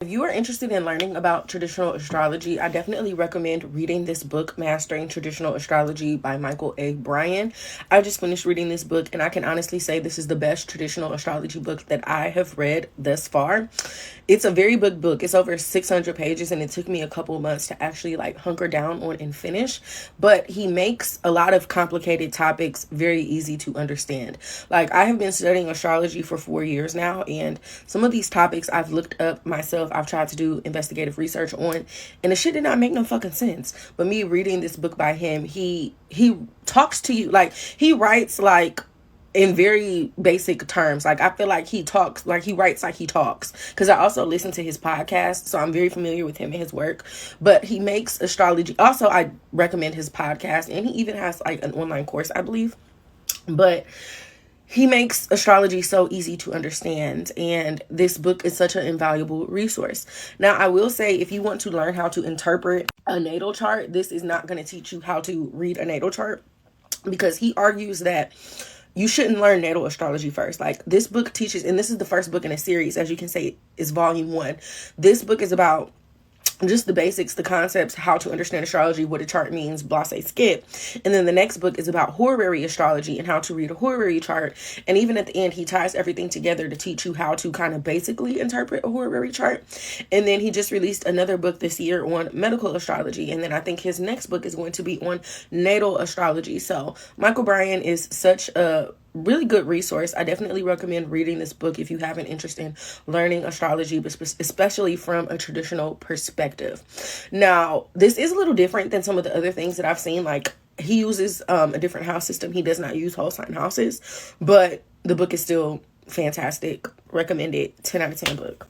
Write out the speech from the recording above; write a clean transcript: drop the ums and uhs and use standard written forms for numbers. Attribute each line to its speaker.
Speaker 1: if you are interested in learning about traditional astrology, I definitely recommend reading this book, Mastering Traditional Astrology by Michael A. Bryan. I just finished reading this book, and I can honestly say this is the best traditional astrology book that I have read thus far. It's a very big book. It's over 600 pages, and it took me a couple months to actually hunker down on and finish. But he makes a lot of complicated topics very easy to understand. I have been studying astrology for 4 years now, and some of these topics I've looked up myself. I've tried to do investigative research on, and the shit did not make no fucking sense. But me reading this book by him, he talks to you, he writes in very basic terms. I feel like he talks, he writes like he talks, because I also listen to his podcast, so I'm very familiar with him and his work. But he makes astrology, also I recommend his podcast, and he even has an online course, I believe. But he makes astrology so easy to understand, and this book is such an invaluable resource. Now, I will say, if you want to learn how to interpret a natal chart, this is not going to teach you how to read a natal chart, because he argues that you shouldn't learn natal astrology first. This book teaches, and this is the first book in a series, as you can say, is volume 1. This book is about just the basics, the concepts, how to understand astrology, what a chart means, blah, say, skip. And then the next book is about horary astrology and how to read a horary chart. And even at the end, he ties everything together to teach you how to kind of basically interpret a horary chart. And then he just released another book this year on medical astrology. And then I think his next book is going to be on natal astrology. So Michael Bryan is such a really good resource. I definitely recommend reading this book if you have an interest in learning astrology, but especially from a traditional perspective. Now, this is a little different than some of the other things that I've seen. He uses a different house system. He does not use whole sign houses, but the book is still fantastic. Recommend it. 10 out of 10 book.